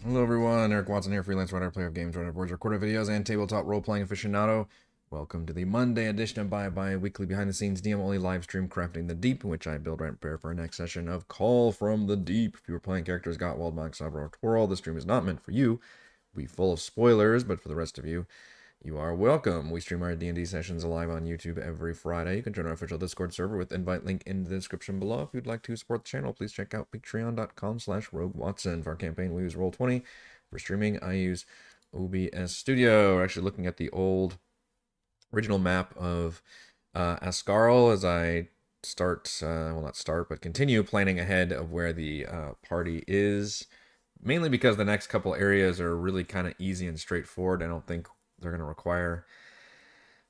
Hello everyone, Eric Watson here, freelance writer, player of games, writer of boards, recorder videos, and tabletop role-playing aficionado. Welcome to the Monday edition of Bye weekly behind-the-scenes DM-only live stream Crafting the Deep, in which I build, write, and prepare for our next session of Call from the Deep. If you were playing characters Gottwald, Mox, Sabra, or Twirl, this stream is not meant for you. It'll be full of spoilers, but for the rest of you, you are welcome. We stream our D&D sessions live on YouTube every Friday. You can join our official Discord server with invite link in the description below. If you'd like to support the channel, please check out patreon.com/RogueWatson. For our campaign, we use Roll20. For streaming, I use OBS Studio. We're actually looking at the old original map of Ascarle as I start, well, not start, but continue planning ahead of where the party is. Mainly because the next couple areas are really kind of easy and straightforward. I don't think they're going to require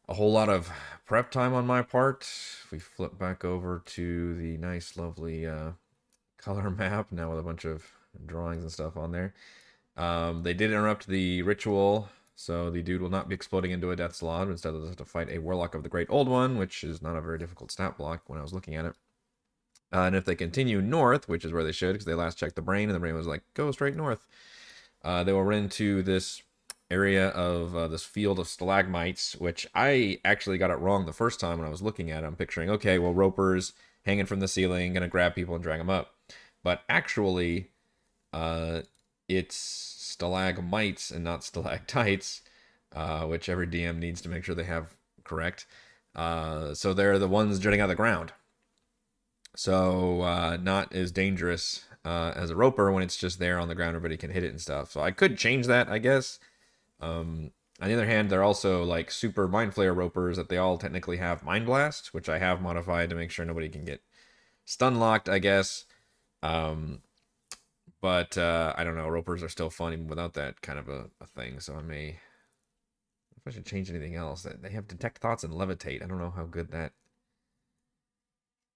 a whole lot of prep time on my part. If we flip back over to the nice, lovely color map now with a bunch of drawings and stuff on there. They did interrupt the ritual, so the dude will not be exploding into a death slot. Instead, they'll have to fight a Warlock of the Great Old One, which is not a very difficult stat block when I was looking at it. And if they continue north, which is where they should, because they last checked the brain, and the brain was like, go straight north, they will run into this area of this field of stalagmites, which I actually got it wrong the first time when I was looking at it. I'm picturing, okay, well, ropers hanging from the ceiling, gonna grab people and drag them up. But actually, it's stalagmites and not stalactites, which every DM needs to make sure they have correct. So they're the ones jutting out of the ground. So not as dangerous as a roper when it's just there on the ground. Everybody can hit it and stuff. So I could change that, I guess. On the other hand, they're also like super Mind Flayer ropers that they all technically have Mind Blast, which I have modified to make sure nobody can get stun locked, I guess. But I don't know, ropers are still fun even without that kind of a thing. So I may, if I should change anything else. They have Detect Thoughts and Levitate. I don't know how good that.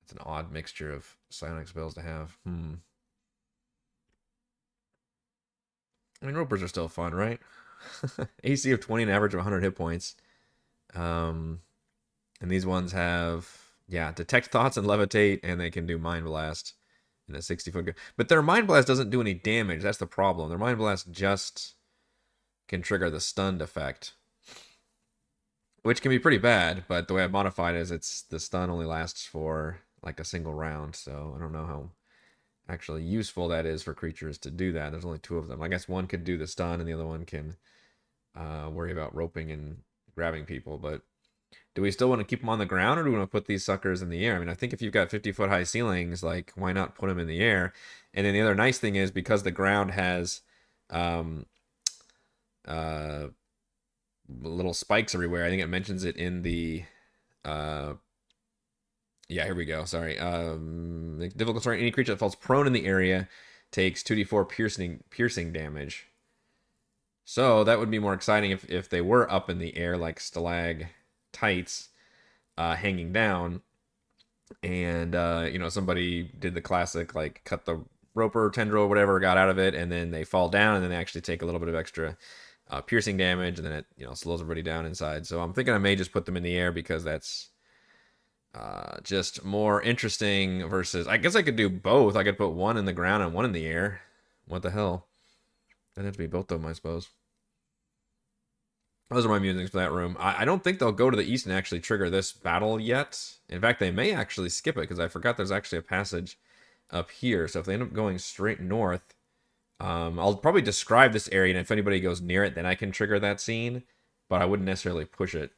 It's an odd mixture of psionic spells to have. I mean, ropers are still fun, right? AC of 20 and average of 100 hit points. And these ones have, yeah, Detect Thoughts and Levitate, and they can do Mind Blast in a 60-foot. But their Mind Blast doesn't do any damage. That's the problem. Their Mind Blast just can trigger the stunned effect, which can be pretty bad. But the way I modified it is it's the stun only lasts for like a single round. So I don't know how actually useful that is for creatures to do that. There's only two of them. I guess one could do the stun and the other one can worry about roping and grabbing people. But do we still want to keep them on the ground, or do we want to put these suckers in the air? I mean, I think if you've got 50-foot high ceilings, like, why not put them in the air? And then the other nice thing is, because the ground has little spikes everywhere, I think it mentions it in the yeah, here we go. Sorry. Difficult story. Any creature that falls prone in the area takes 2d4 piercing damage. So that would be more exciting if they were up in the air like stalactites hanging down, and somebody did the classic like cut the roper tendril or whatever, got out of it, and then they fall down, and then they actually take a little bit of extra piercing damage, and then it slows everybody down inside. So I'm thinking I may just put them in the air because that's just more interesting versus, I guess I could do both. I could put one in the ground and one in the air. What the hell? That'd have to be both of them, I suppose. Those are my musings for that room. I don't think they'll go to the east and actually trigger this battle yet. In fact, they may actually skip it because I forgot there's actually a passage up here. So if they end up going straight north, I'll probably describe this area, and if anybody goes near it, then I can trigger that scene, but I wouldn't necessarily push it.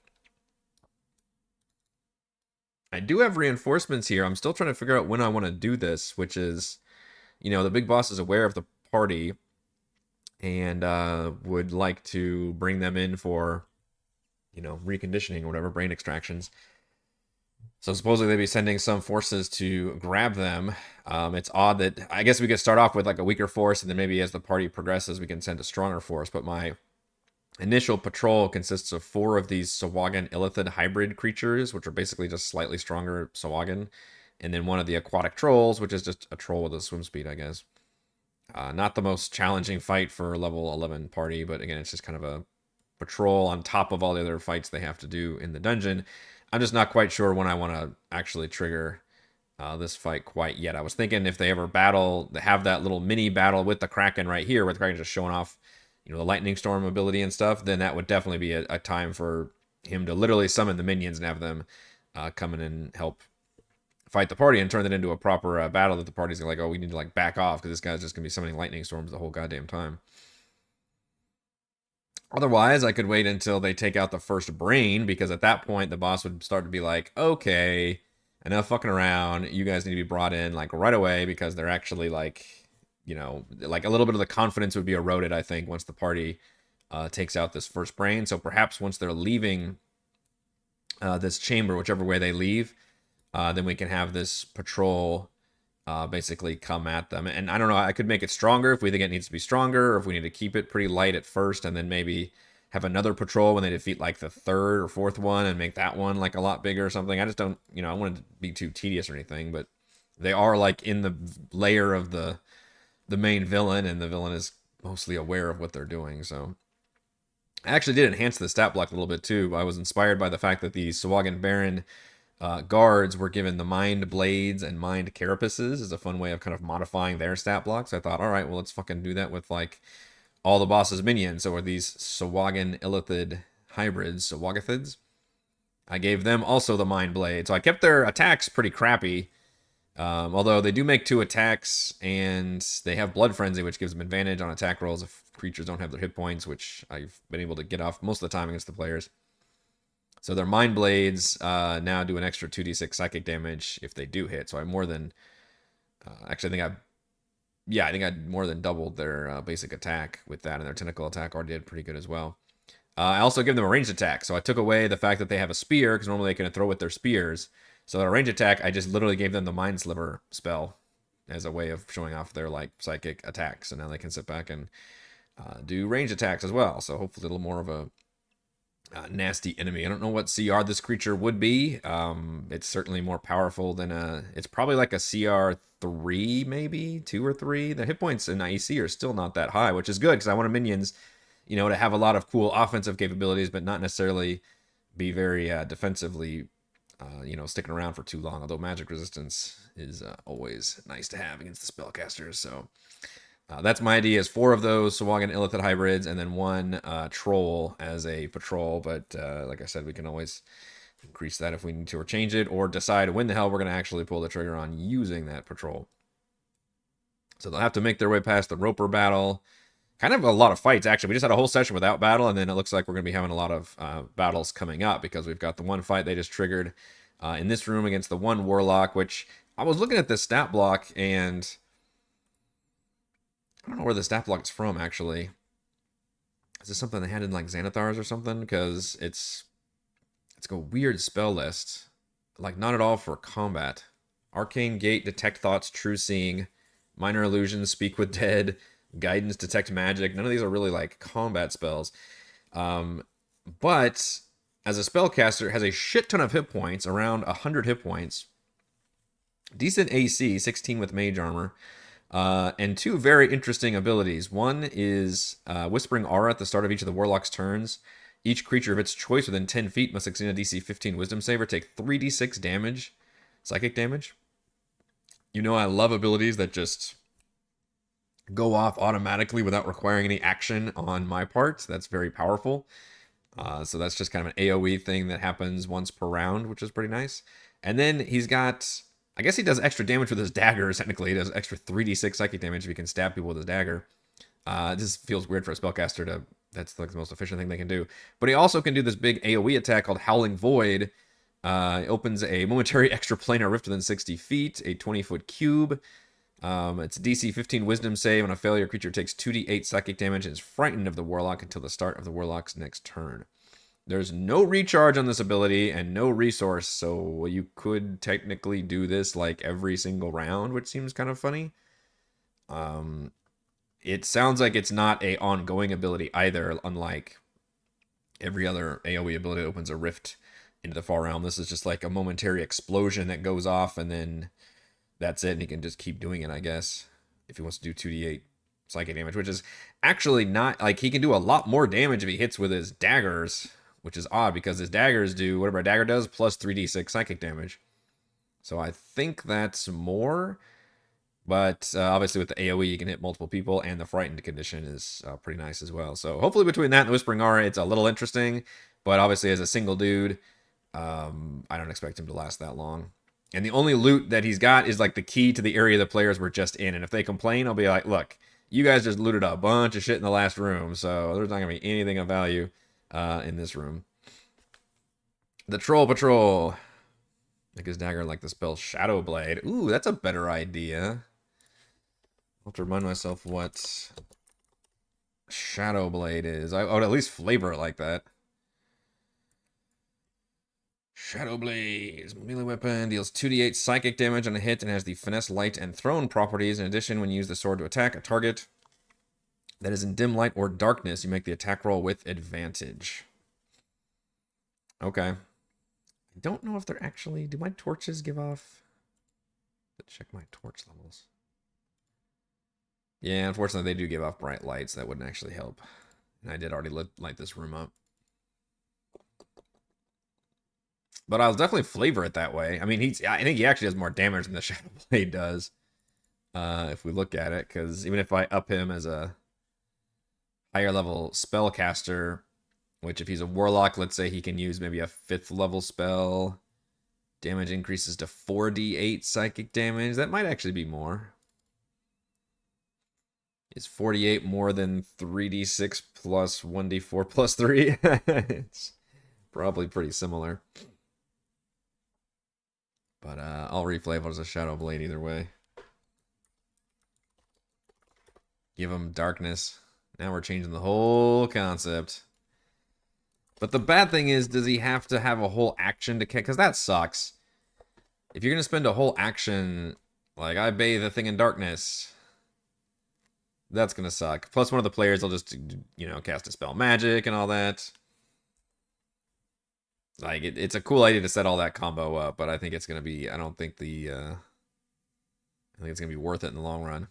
I do have reinforcements here. I'm still trying to figure out when I want to do this, which is, the big boss is aware of the party and would like to bring them in for, reconditioning or whatever, brain extractions. So supposedly they'd be sending some forces to grab them. It's odd that, I guess we could start off with like a weaker force, and then maybe as the party progresses, we can send a stronger force. But my initial patrol consists of 4 of these Sahuagin Illithid hybrid creatures, which are basically just slightly stronger Sahuagin, and then one of the aquatic trolls, which is just a troll with a swim speed, I guess. Not the most challenging fight for a level 11 party, but again, it's just kind of a patrol on top of all the other fights they have to do in the dungeon. I'm just not quite sure when I want to actually trigger this fight quite yet. I was thinking if they ever battle, they have that little mini battle with the Kraken right here, where the Kraken's just showing off, the lightning storm ability and stuff. Then that would definitely be a time for him to literally summon the minions and have them come in and help fight the party and turn it into a proper battle that the party's like, oh, we need to like back off because this guy's just gonna be summoning lightning storms the whole goddamn time. Otherwise, I could wait until they take out the first brain, because at that point the boss would start to be like, okay, enough fucking around. You guys need to be brought in like right away, because they're actually like, like a little bit of the confidence would be eroded, I think, once the party takes out this first brain. So perhaps once they're leaving this chamber, whichever way they leave, then we can have this patrol basically come at them. And I don't know, I could make it stronger if we think it needs to be stronger, or if we need to keep it pretty light at first and then maybe have another patrol when they defeat like the third or fourth one and make that one like a lot bigger or something. I just don't, I want it to be too tedious or anything, but they are like in the layer of the main villain, and the villain is mostly aware of what they're doing. So I actually did enhance the stat block a little bit too. I was inspired by the fact that the Sahuagin Baron guards were given the Mind Blades and Mind Carapaces as a fun way of kind of modifying their stat blocks. I thought, all right, well, let's fucking do that with like all the boss's minions. So are these Sahuagin Illithid hybrids, Sahuagithids? I gave them also the Mind Blade. So I kept their attacks pretty crappy. Although they do make 2 attacks, and they have Blood Frenzy, which gives them advantage on attack rolls if creatures don't have their hit points, which I've been able to get off most of the time against the players. So their Mind Blades now do an extra 2d6 psychic damage if they do hit. So I more than... actually, I think I more than doubled their basic attack with that, and their tentacle attack already did pretty good as well. I also give them a ranged attack, so I took away the fact that they have a spear, because normally they can throw with their spears. So their ranged attack, I just literally gave them the Mind Sliver spell as a way of showing off their like psychic attacks, and now they can sit back and do ranged attacks as well. So hopefully a little more of a nasty enemy. I don't know what CR this creature would be. It's certainly more powerful than it's probably like a CR 3, maybe 2 or 3. The hit points in IEC are still not that high, which is good, because I wanted minions, to have a lot of cool offensive capabilities, but not necessarily be very defensively, sticking around for too long. Although magic resistance is always nice to have against the spellcasters. So that's my idea, is 4 of those Sahuagin Illithid hybrids, and then 1 troll as a patrol. But like I said, we can always increase that if we need to, or change it, or decide when the hell we're going to actually pull the trigger on using that patrol. So they'll have to make their way past the Roper battle. Kind of a lot of fights, actually. We just had a whole session without battle, and then it looks like we're going to be having a lot of battles coming up, because we've got the one fight they just triggered in this room against the one Warlock, which I was looking at this stat block, and I don't know where the stat block is from, actually. Is this something they had in like Xanathar's or something? Because it's a weird spell list. Like, not at all for combat. Arcane Gate, Detect Thoughts, True Seeing, Minor Illusions, Speak with Dead, Guidance, Detect Magic. None of these are really like combat spells. But as a spellcaster, it has a shit ton of hit points, around 100 hit points. Decent AC, 16 with Mage Armor. And 2 very interesting abilities. One is Whispering Aura at the start of each of the Warlock's turns. Each creature of its choice within 10 feet must succeed a DC 15 Wisdom save or take 3d6 damage, psychic damage. I love abilities that just go off automatically without requiring any action on my part. That's very powerful. So that's just kind of an AoE thing that happens once per round, which is pretty nice. And then he's got... I guess he does extra damage with his dagger, technically. He does extra 3d6 psychic damage if he can stab people with his dagger. This feels weird for a spellcaster to... That's like the most efficient thing they can do. But he also can do this big AoE attack called Howling Void. It opens a momentary extraplanar rift within 60 feet, a 20-foot cube. It's a DC 15 Wisdom save. On a failure, creature takes 2d8 psychic damage and is frightened of the Warlock until the start of the Warlock's next turn. There's no recharge on this ability and no resource, so you could technically do this like every single round, which seems kind of funny. It sounds like it's not a ongoing ability either, unlike every other AoE ability that opens a rift into the far realm. This is just like a momentary explosion that goes off, and then that's it, and he can just keep doing it, I guess, if he wants to do 2d8 psychic damage, which is actually not... Like, he can do a lot more damage if he hits with his daggers, which is odd, because his daggers do whatever a dagger does, plus 3d6 psychic damage. So I think that's more. But obviously with the AoE, you can hit multiple people, and the frightened condition is pretty nice as well. So hopefully between that and the Whispering Aura, it's a little interesting. But obviously as a single dude, I don't expect him to last that long. And the only loot that he's got is like the key to the area the players were just in. And if they complain, I'll be like, look, you guys just looted a bunch of shit in the last room, so there's not going to be anything of value in this room. The Troll Patrol. Make his dagger like the spell Shadow Blade. Ooh, that's a better idea. I'll have to remind myself what Shadow Blade is. I would at least flavor it like that. Shadow Blade, melee weapon, deals 2d8 psychic damage on a hit and has the finesse, light, and thrown properties. In addition, when you use the sword to attack a target that is in dim light or darkness, you make the attack roll with advantage. Okay. I don't know if they're actually... Do my torches give off... Let's check my torch levels. Yeah, unfortunately, they do give off bright lights. That wouldn't actually help. And I did already light this room up. But I'll definitely flavor it that way. I mean, I think he actually does more damage than the Shadow Blade does. If we look at it. Because even if I up him as a higher level spellcaster, which if he's a warlock, let's say he can use maybe a 5th level spell. Damage increases to 4d8 psychic damage. That might actually be more. Is 48 more than 3d6 plus 1d4 plus 3? It's probably pretty similar. But I'll reflavor as a Shadow Blade either way. Give him darkness. Now we're changing the whole concept. But the bad thing is, does he have to have a whole action to kick? Because that sucks. If you're going to spend a whole action, like, I bathe the thing in darkness, that's going to suck. Plus, one of the players will just, you know, cast a spell magic and all that. Like, it's a cool idea to set all that combo up, but I think it's going to be, I think it's going to be worth it in the long run.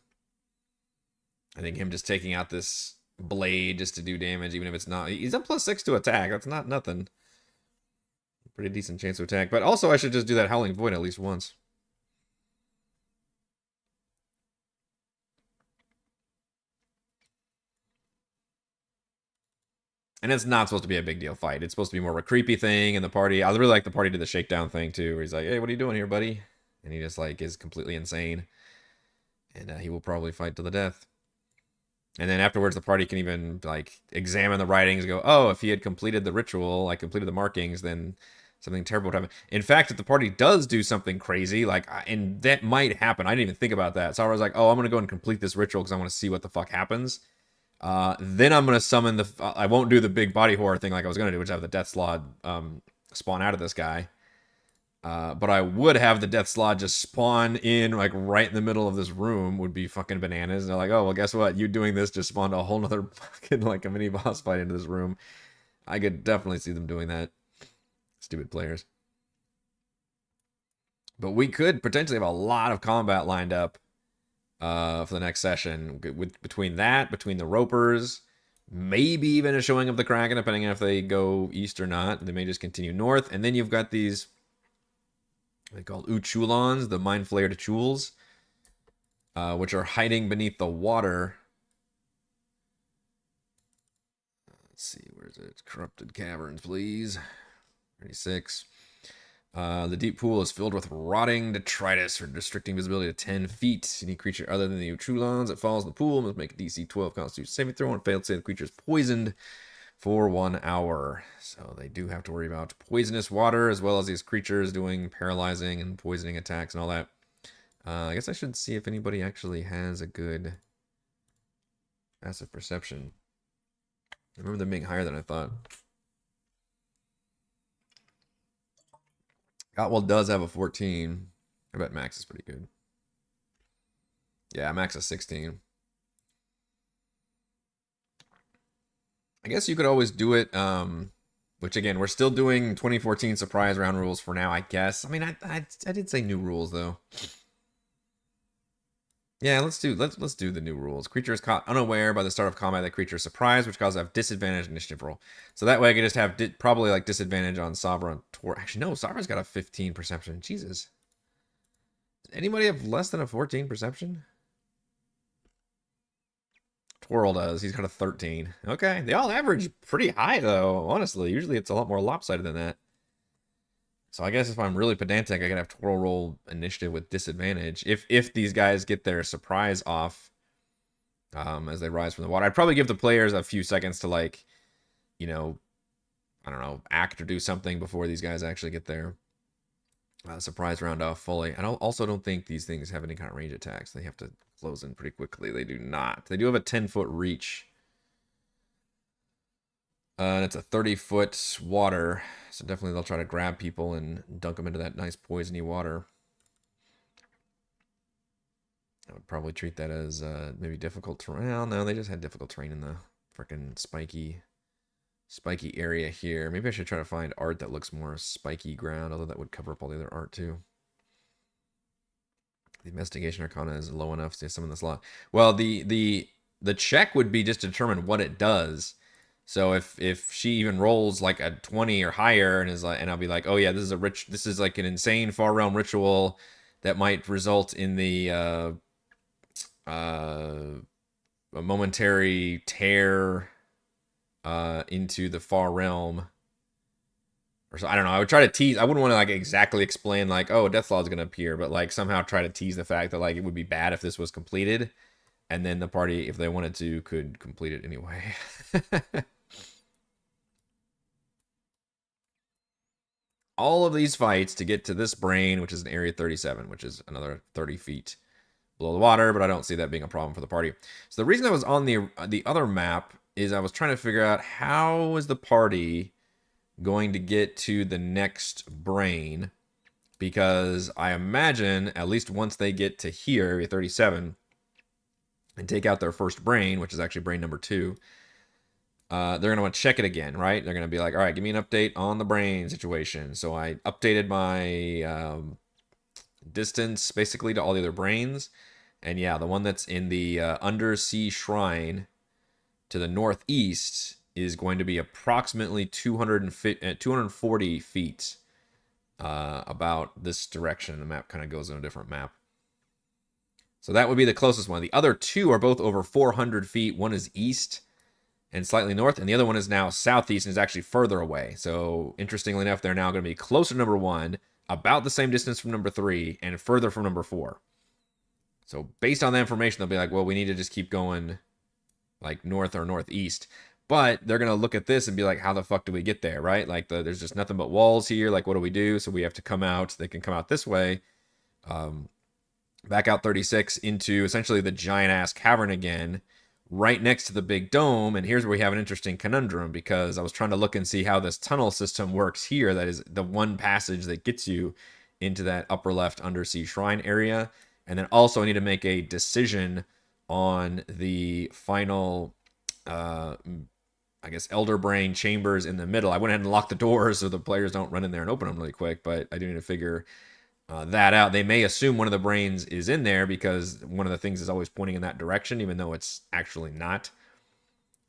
I think him just taking out this blade just to do damage, even if it's not, he's a +6 to attack. That's not nothing. Pretty decent chance to attack. But also, I should just do that Howling Void at least once. And it's not supposed to be a big deal fight. It's supposed to be more of a creepy thing in the party. I really like the party did the shakedown thing too, where he's like, hey, what are you doing here, buddy? And he just like is completely insane. And he will probably fight to the death. And then afterwards, the party can even like examine the writings and go, oh, if he had completed the ritual, like completed the markings, then something terrible would happen. In fact, if the party does do something crazy, like, and that might happen. I didn't even think about that. So I was like, oh, I'm going to go and complete this ritual because I want to see what the fuck happens. Then I'm going to summon the... I won't do the big body horror thing like I was going to do, which have the Death Slod spawn out of this guy. But I would have the Death Slod just spawn in, like, right in the middle of this room. Would be fucking bananas. And they're like, oh, well, guess what? You doing this just spawned a whole nother fucking, like, a mini boss fight into this room. I could definitely see them doing that. Stupid players. But we could potentially have a lot of combat lined up for the next session. Between the Ropers, maybe even a showing of the Kraken, depending on if they go east or not. They may just continue north. And then you've got these, they're called Uchulons, the mind-flared Chuls, which are hiding beneath the water. Let's see, where's it? Corrupted Caverns, please. 36. The deep pool is filled with rotting detritus, restricting visibility to 10 feet. Any creature other than the Uchulons that falls in the pool must make a DC 12 Constitution saving throw and fail to say the creature is poisoned for 1 hour. So they do have to worry about poisonous water, as well as these creatures doing paralyzing and poisoning attacks and all that. I guess I should see if anybody actually has a good passive perception. I remember them being higher than I thought. Otwell does have a 14. I bet Max is pretty good. Yeah, Max is 16. I guess you could always do it, which again, we're still doing 2014 surprise round rules for now, I guess. I mean, I did say new rules, though. Yeah, let's do the new rules. Creature is caught unaware by the start of combat. The creature is surprised, which causes a disadvantage initiative roll. So that way I could just have probably like disadvantage on Sabra and Tor. Actually, no, Sabra's got a 15 perception. Jesus. Anybody have less than a 14 perception? Twirl does. He's got a 13. Okay. They all average pretty high, though, honestly. Usually it's a lot more lopsided than that. So I guess if I'm really pedantic, I could have Twirl roll initiative with disadvantage. If these guys get their surprise off as they rise from the water. I'd probably give the players a few seconds to, like, you know, I don't know, act or do something before these guys actually get their surprise round off fully. I also don't think these things have any kind of range attacks. They have to close in pretty quickly. They do not. They do have a 10-foot reach. And it's a 30-foot water. So definitely they'll try to grab people and dunk them into that nice poisony water. I would probably treat that as maybe difficult terrain. Well, no, they just had difficult terrain in the freaking spiky area here. Maybe I should try to find art that looks more spiky ground, although that would cover up all the other art too. The investigation arcana is low enough to summon the slot. Well, the check would be just to determine what it does. So if she even rolls like a 20 or higher and is like, and I'll be like, oh yeah, this is like an insane far realm ritual that might result in the a momentary tear into the far realm. Or so I don't know. I would try to tease. I wouldn't want to like exactly explain like, oh, Deathlaw is going to appear, but like somehow try to tease the fact that like it would be bad if this was completed, and then the party, if they wanted to, could complete it anyway. All of these fights to get to this brain, which is an area 37, which is another 30 feet below the water, but I don't see that being a problem for the party. So the reason I was on the other map is I was trying to figure out how is the party going to get to the next brain, because I imagine at least once they get to here, area 37, and take out their first brain, which is actually brain number 2, they're going to want to check it again, right? They're going to be like, all right, give me an update on the brain situation. So I updated my distance basically to all the other brains. And yeah, the one that's in the undersea shrine to the northeast is going to be approximately 240 feet about this direction. The map kind of goes on a different map. So that would be the closest one. The other two are both over 400 feet. One is east and slightly north, and the other one is now southeast and is actually further away. So interestingly enough, they're now going to be closer to number 1, about the same distance from number 3, and further from number 4. So based on that information, they'll be like, well, we need to just keep going like north or northeast. But they're going to look at this and be like, how the fuck do we get there, right? Like there's just nothing but walls here. Like, what do we do? So we have to come out. They can come out this way. Back out 36 into essentially the giant-ass cavern again, right next to the big dome. And here's where we have an interesting conundrum, because I was trying to look and see how this tunnel system works here. That is the one passage that gets you into that upper left undersea shrine area. And then also I need to make a decision on the final, I guess, Elder Brain chambers in the middle. I went ahead and locked the doors so the players don't run in there and open them really quick, but I do need to figure that out. They may assume one of the brains is in there because one of the things is always pointing in that direction, even though it's actually not.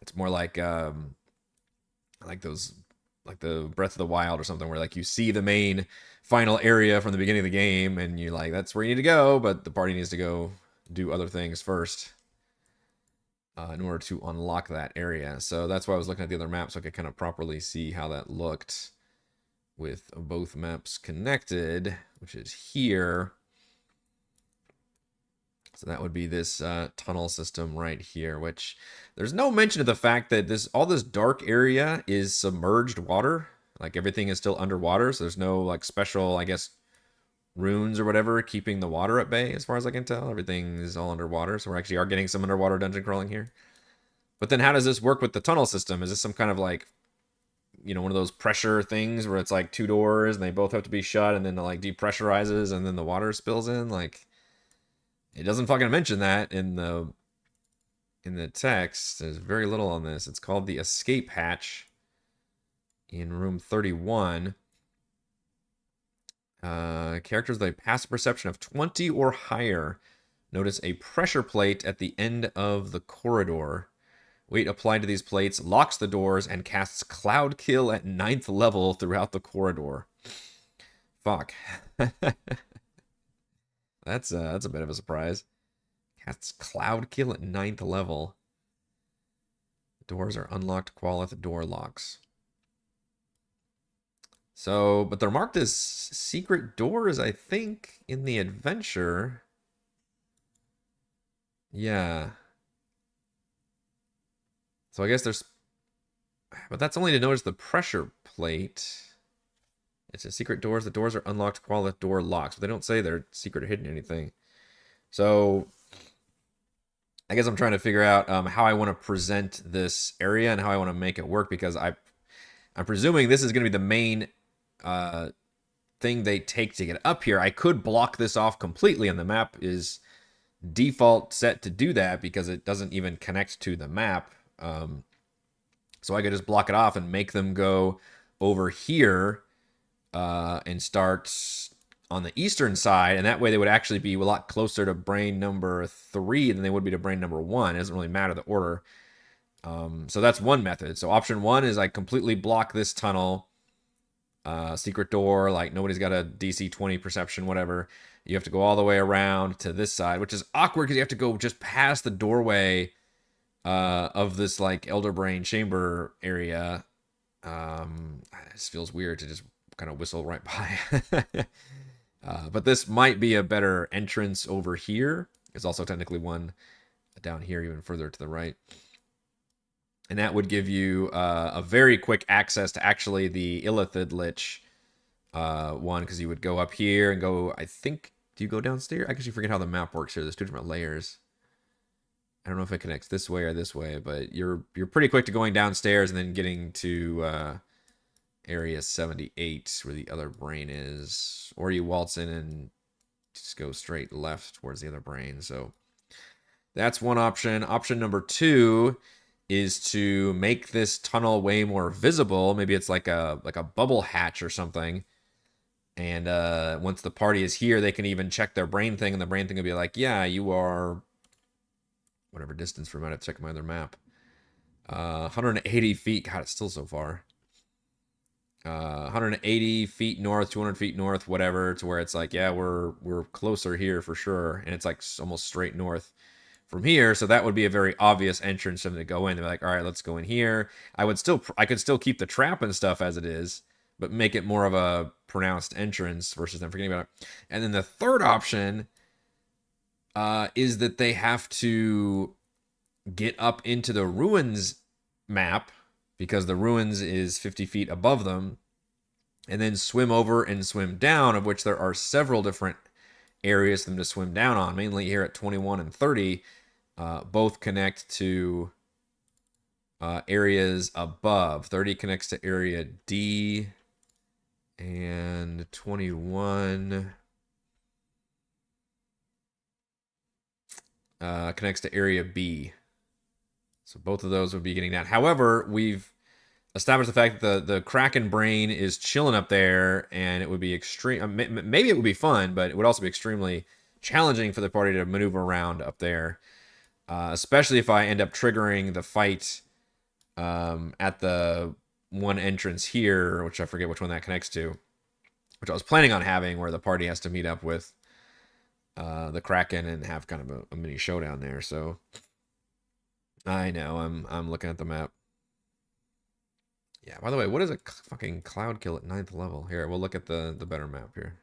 It's more like those, like the Breath of the Wild or something, where like you see the main final area from the beginning of the game and you're like, that's where you need to go, but the party needs to go do other things first in order to unlock that area. So that's why I was looking at the other map, so I could kind of properly see how that looked with both maps connected, which is here. So that would be this tunnel system right here, which there's no mention of the fact that all this dark area is submerged water. Like everything is still underwater, so there's no like special, I guess, runes or whatever keeping the water at bay, as far as I can tell. Everything is all underwater, so we actually are getting some underwater dungeon crawling here. But then how does this work with the tunnel system? Is this some kind of like, you know, one of those pressure things where it's like 2 doors and they both have to be shut, and then it like depressurizes and then the water spills in? Like, it doesn't fucking mention that in the text. There's very little on this. It's called the escape hatch in room 31. Characters with a passive perception of 20 or higher notice a pressure plate at the end of the corridor. Weight applied to these plates locks the doors and casts Cloud Kill at 9th level throughout the corridor. Fuck. That That's a bit of a surprise. Casts Cloud Kill at 9th level. Doors are unlocked. Qualith door locks. So, but they're marked as secret doors, I think, in the adventure. Yeah. So I guess there's, but that's only to notice the pressure plate. It's a secret doors. The doors are unlocked. Qualith door locks. But they don't say they're secret or hidden or anything. So I guess I'm trying to figure out how I want to present this area and how I want to make it work, because I'm presuming this is going to be the main thing they take to get up here. I could block this off completely, and the map is default set to do that because it doesn't even connect to the map. So I could just block it off and make them go over here and start on the eastern side, and that way they would actually be a lot closer to brain number 3 than they would be to brain number 1. It doesn't really matter the order. So that's one method. So option 1 is I completely block this tunnel, secret door, like nobody's got a DC 20 perception, whatever. You have to go all the way around to this side, which is awkward because you have to go just past the doorway of this like Elder Brain chamber area. It just feels weird to just kind of whistle right by. But this might be a better entrance over here. There's also technically one down here even further to the right. And that would give you a very quick access to actually the Illithid Lich one, because you would go up here and go, I think, do you go downstairs? I actually forget how the map works here. There's 2 different layers. I don't know if it connects this way or this way, but you're pretty quick to going downstairs and then getting to area 78 where the other brain is, or you waltz in and just go straight left towards the other brain. So that's one option. Option number 2 is to make this tunnel way more visible. Maybe it's like a bubble hatch or something, and once the party is here, they can even check their brain thing, and the brain thing will be like, yeah, you are whatever distance from it. I have to check my other map. 180 feet. God, it's still so far. 180 feet north, 200 feet north, whatever, to where it's like, yeah, we're closer here for sure, and it's like almost straight north from here. So that would be a very obvious entrance for them to go in. They're like, all right, let's go in here. I could still keep the trap and stuff as it is, but make it more of a pronounced entrance versus them forgetting about it. And then the third option is that they have to get up into the ruins map, because the ruins is 50 feet above them, and then swim over and swim down, of which there are several different areas for them to swim down on, mainly here at 21 and 30. Both connect to areas above. 30 connects to area D, and 21 connects to area B. So both of those would be getting that. However, we've established the fact that the Kraken brain is chilling up there, and it would be extreme. Maybe it would be fun, but it would also be extremely challenging for the party to maneuver around up there, especially if I end up triggering the fight at the one entrance here, which I forget which one that connects to, which I was planning on having, where the party has to meet up with the Kraken and have kind of a mini showdown there. So I know I'm looking at the map. Yeah, by the way, what is a fucking cloud kill at 9th level? Here, we'll look at the better map here.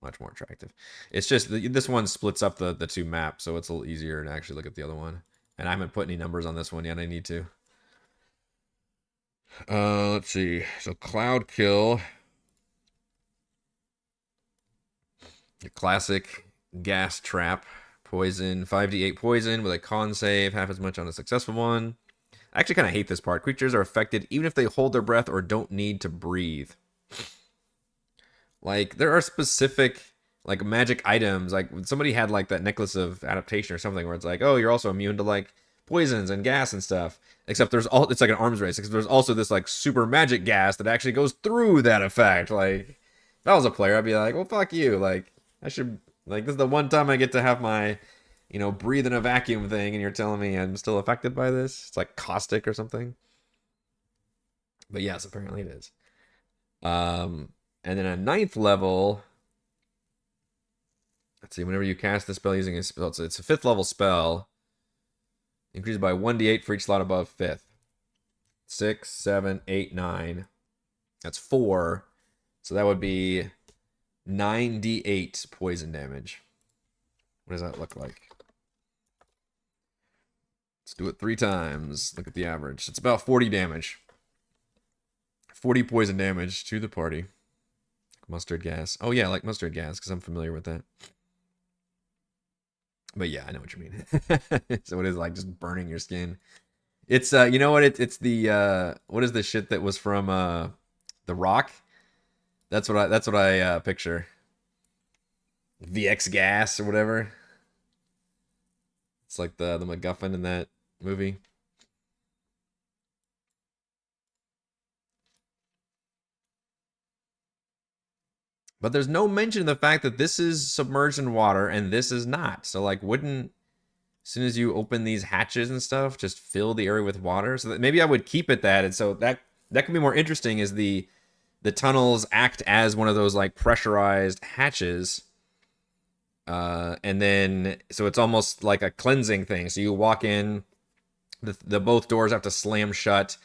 Much more attractive. It's just this one splits up the 2 maps, so it's a little easier to actually look at the other one. And I haven't put any numbers on this one yet. I need to. Let's see. So cloud kill. The classic gas trap. Poison, 5d8 poison with a con save, half as much on a successful one. I actually kind of hate this part. Creatures are affected even if they hold their breath or don't need to breathe. Like, there are specific, like, magic items. Like, somebody had, like, that necklace of adaptation or something where it's like, oh, you're also immune to, like, poisons and gas and stuff. Except it's like an arms race. Except there's also this, like, super magic gas that actually goes through that effect. Like, if I was a player, I'd be like, well, fuck you. Like, I should, like, this is the one time I get to have my, breathe in a vacuum thing, and you're telling me I'm still affected by this? It's like caustic or something. But yes, apparently it is. And then a 9th level, Let's see. Whenever you cast the spell using a spell, it's a 5th level spell. Increased by 1d8 for each slot above 5th. 6, 7, 8, 9. That's 4. So that would be 9d8 poison damage. What does that look like? Let's do it 3 times. Look at the average. It's about 40 damage. 40 poison damage to the party. Mustard gas. Oh, yeah, I like mustard gas because I'm familiar with that. But yeah, I know what you mean. So it is like just burning your skin. It's, you know what? It's the, what is the shit that was from The Rock? That's what I picture. VX gas or whatever. It's like the MacGuffin in that movie. But there's no mention of the fact that this is submerged in water and this is not. So like, wouldn't, as soon as you open these hatches and stuff, just fill the area with water? So that maybe I would keep it that. And so that can be more interesting, is the tunnels act as one of those like pressurized hatches. And then, so it's almost like a cleansing thing. So you walk in, the both doors have to slam shut.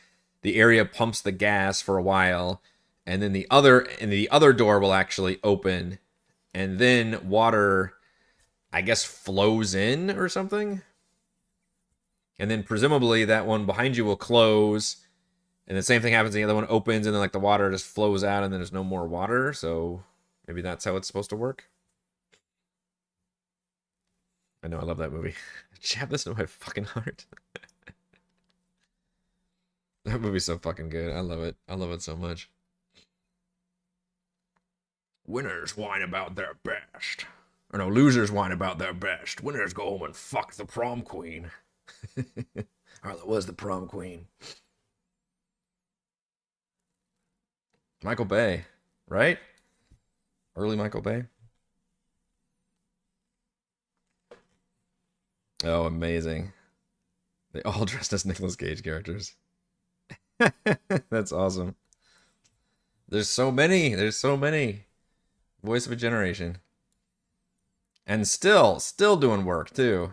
The area pumps the gas for a while, and then the other door will actually open, and then water, I guess, flows in or something. And then presumably that one behind you will close, and the same thing happens. The other one opens, and then like the water just flows out, and then there's no more water. So maybe that's how it's supposed to work. I know, I love that movie. Jab this into my fucking heart. That movie's so fucking good. I love it. I love it so much. Winners whine about their best. Or no, losers whine about their best. Winners go home and fuck the prom queen. Or that was the prom queen. Michael Bay, right? Early Michael Bay. Oh, amazing. They all dressed as Nicolas Cage characters. That's awesome. There's so many. There's so many. Voice of a generation. And still doing work, too.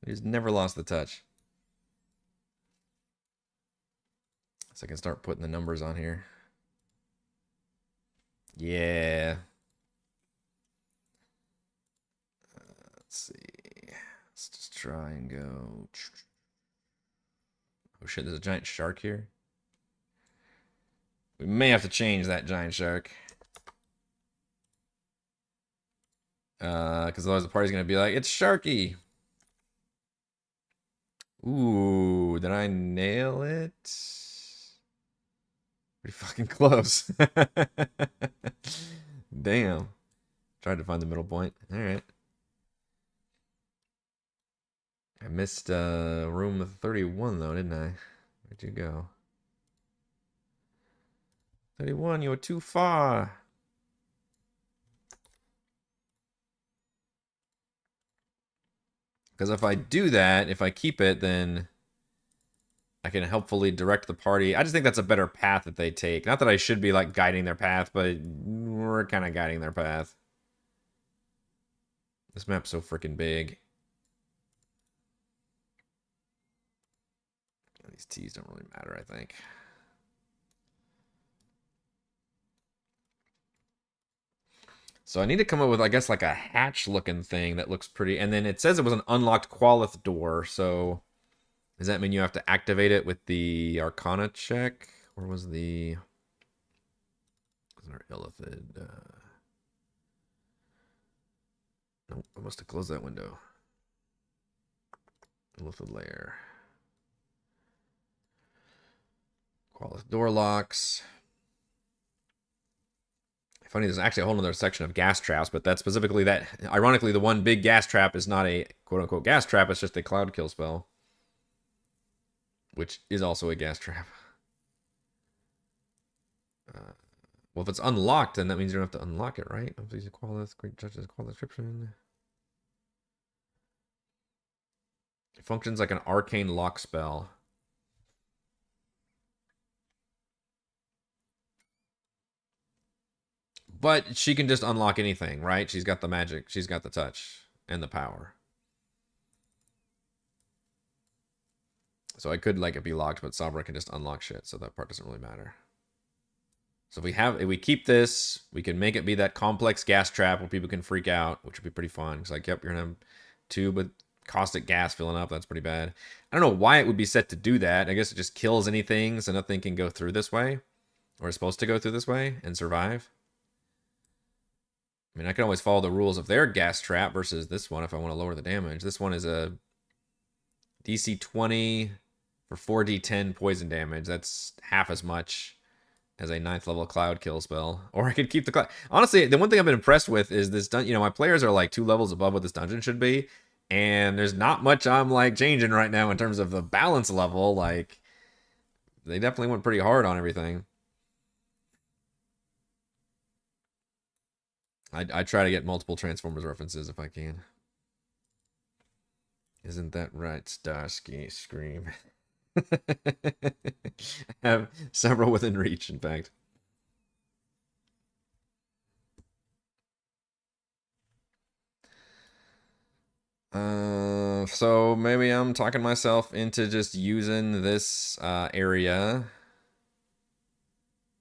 He's never lost the touch. So I can start putting the numbers on here. Yeah. Let's see. Let's just try and go. Oh shit, there's a giant shark here. We may have to change that giant shark. Because otherwise the party's gonna be like, it's Sharky. Ooh, did I nail it? Pretty fucking close. Damn. Tried to find the middle point. Alright. I missed room 31 though, didn't I? Where'd you go? 31, you were too far. Because if I do that, if I keep it, then I can helpfully direct the party. I just think that's a better path that they take. Not that I should be like guiding their path, but we're kind of guiding their path. This map's so freaking big. These T's don't really matter, I think. So I need to come up with, I guess, like a hatch-looking thing that looks pretty. And then it says it was an unlocked Qualith door, so does that mean you have to activate it with the Arcana check? Or was the... Wasn't our Illithid? Nope, I must have closed that window. Illithid layer. Qualith door locks. Funny, there's actually a whole other section of gas traps, but that's specifically that. Ironically, the one big gas trap is not a quote-unquote gas trap, it's just a cloud kill spell. Which is also a gas trap. Well, if it's unlocked, then that means you don't have to unlock it, right? Please call this great judges, call description. It functions like an arcane lock spell. But she can just unlock anything, right? She's got the magic. She's got the touch and the power. So I could like it be locked, but Sabra can just unlock shit, so that part doesn't really matter. So if we keep this, we can make it be that complex gas trap where people can freak out, which would be pretty fun. It's like, yep, you're gonna have tube with caustic gas filling up. That's pretty bad. I don't know why it would be set to do that. I guess it just kills anything, so nothing can go through this way, or is supposed to go through this way and survive. I mean, I can always follow the rules of their gas trap versus this one if I want to lower the damage. This one is a DC 20 for 4d10 poison damage. That's half as much as a 9th level cloud kill spell. Or I could keep the cloud. Honestly, the one thing I've been impressed with is this, my players are like 2 levels above what this dungeon should be. And there's not much I'm like changing right now in terms of the balance level. Like, they definitely went pretty hard on everything. I try to get multiple Transformers references if I can. Isn't that right, Starsky Scream? Have several within reach, in fact. So maybe I'm talking myself into just using this area.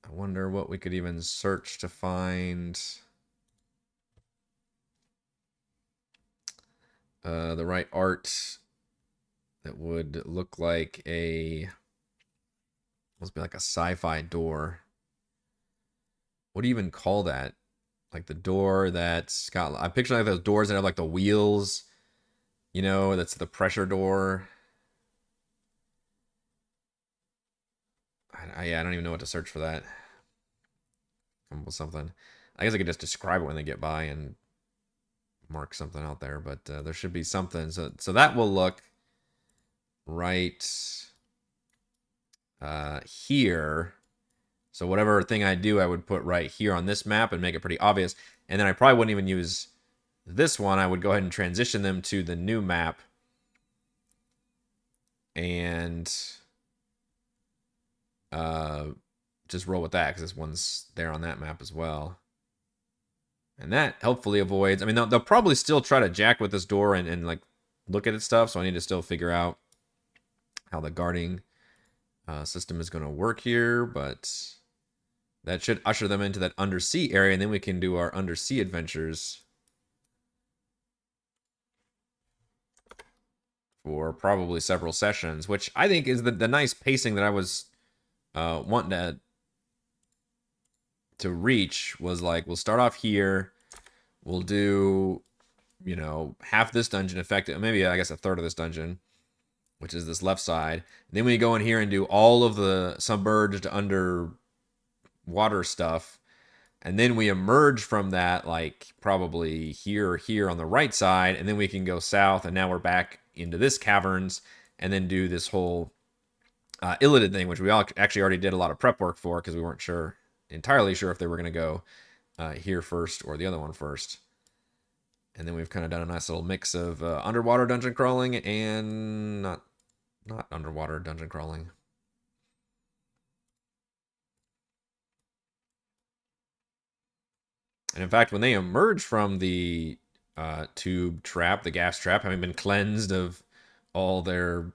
I wonder what we could even search to find the right art that would look like a, must be like a sci-fi door. What do you even call that? Like the door that's got, I picture like those doors that have like the wheels, that's the pressure door. Yeah, I don't even know what to search for that. Come up with something. I guess I could just describe it when they get by and mark something out there, but there should be something. So that will look right here. So whatever thing I do, I would put right here on this map and make it pretty obvious. And then I probably wouldn't even use this one. I would go ahead and transition them to the new map. And just roll with that because this one's there on that map as well. And that hopefully avoids, I mean, they'll probably still try to jack with this door and like look at its stuff. So I need to still figure out how the guarding system is going to work here. But that should usher them into that undersea area. And then we can do our undersea adventures for probably several sessions, which I think is the nice pacing that I was wanting to reach. Was like, we'll start off here, we'll do half this dungeon effective, maybe I guess a third of this dungeon, which is this left side. Then we go in here and do all of the submerged underwater stuff, and then we emerge from that like probably here or here on the right side, and then we can go south, and now we're back into this caverns, and then do this whole Illithid thing, which we all actually already did a lot of prep work for because we weren't entirely sure if they were going to go here first or the other one first. And then we've kind of done a nice little mix of underwater dungeon crawling and not underwater dungeon crawling. And in fact, when they emerge from the tube trap, the gas trap, having been cleansed of all their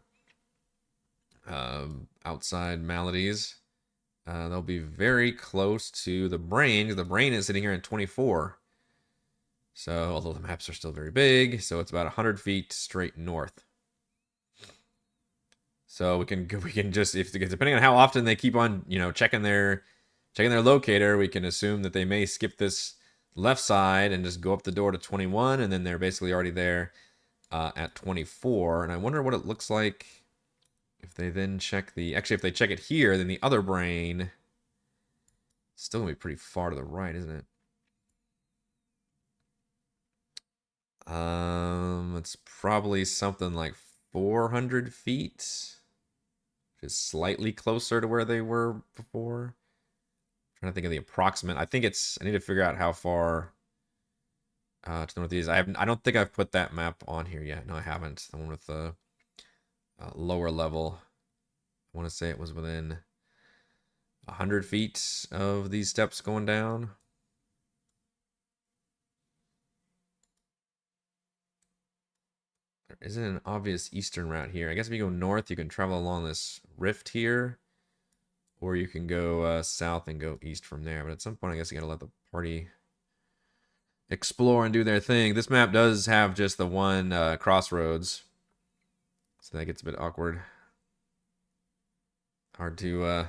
outside maladies, they'll be very close to the brain, because the brain is sitting here at 24. So, although the maps are still very big, so it's about 100 feet straight north. So we can just, if depending on how often they keep on checking their locator, we can assume that they may skip this left side and just go up the door to 21, and then they're basically already there at 24. And I wonder what it looks like if they then check actually if they check it here, then the other brain still gonna be pretty far to the right, isn't it? It's probably something like 400 feet, which is slightly closer to where they were before. I'm trying to think of the approximate. I need to figure out how far to the northeast. I don't think I've put that map on here yet. No, I haven't. The one with the lower level. I want to say it was within 100 feet of these steps going down. isn't an obvious eastern route here. I guess if you go north, you can travel along this rift here. Or you can go south and go east from there. But at some point, I guess you gotta let the party explore and do their thing. This map does have just the one crossroads. So that gets a bit awkward. Hard to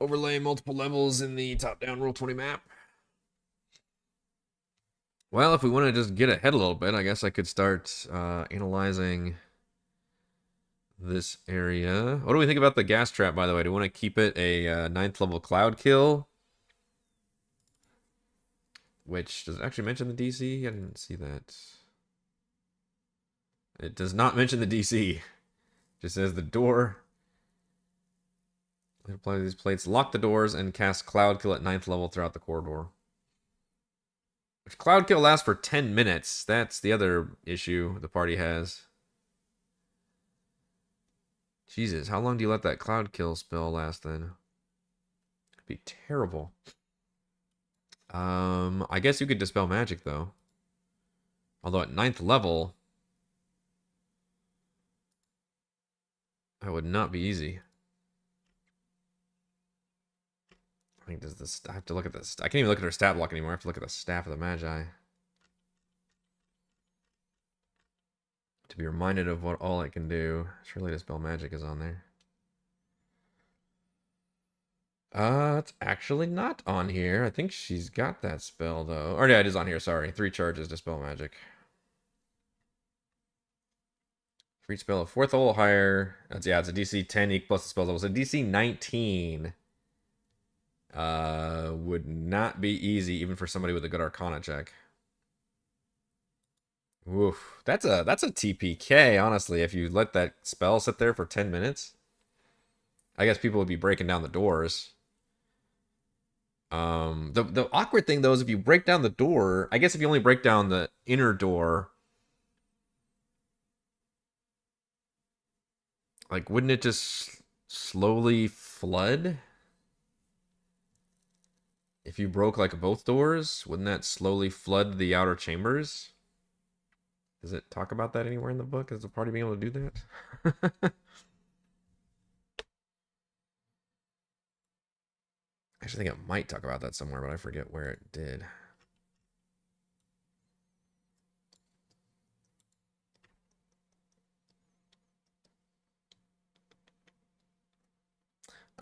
overlay multiple levels in the top-down Roll20 map. Well, if we want to just get ahead a little bit, I guess I could start analyzing this area. What do we think about the gas trap, by the way? Do we want to keep it a 9th level cloud kill? Which, does it actually mention the DC? I didn't see that. It does not mention the DC. It just says the door. Apply these plates, lock the doors, and cast cloud kill at 9th level throughout the corridor. If cloud kill lasts for 10 minutes, that's the other issue the party has. Jesus, how long do you let that cloud kill spell last then? It'd be terrible. I guess you could dispel magic though. Although at 9th level, that would not be easy. I think does this. I have to look at this. I can't even look at her stat block anymore. I have to look at the staff of the Magi to be reminded of what all it can do. Surely dispel magic is on there. It's actually not on here. I think she's got that spell though. Or yeah, it is on here. Sorry, 3 charges dispel magic. For each spell of 4th level higher. That's yeah, it's a DC 10 plus the spell level. So DC 19 would not be easy even for somebody with a good Arcana check. Oof, that's a TPK. Honestly, if you let that spell sit there for 10 minutes, I guess people would be breaking down the doors. The awkward thing though is if you break down the door, I guess if you only break down the inner door, like wouldn't it just slowly flood? If you broke like both doors, wouldn't that slowly flood the outer chambers? Does it talk about that anywhere in the book? Is the party being able to do that? I actually think it might talk about that somewhere, but I forget where it did.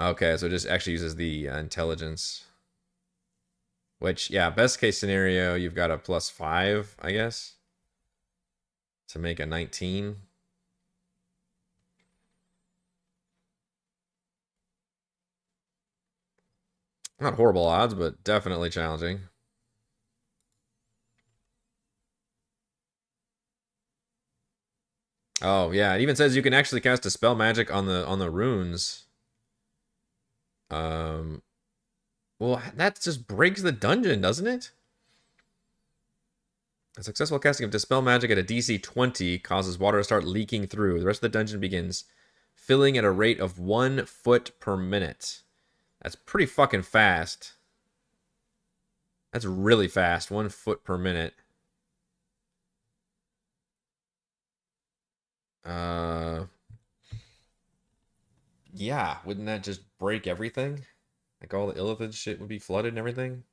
Okay, so it just actually uses the intelligence. Which, yeah, best case scenario, you've got a +5, I guess, to make a 19. Not horrible odds, but definitely challenging. Oh, yeah, it even says you can actually cast a spell magic on the runes. Well, that just breaks the dungeon, doesn't it? A successful casting of Dispel Magic at a DC 20 causes water to start leaking through. The rest of the dungeon begins filling at a rate of 1 foot per minute. That's pretty fucking fast. That's really fast. 1 foot per minute. Yeah, wouldn't that just break everything? Like all the Illithid shit would be flooded and everything?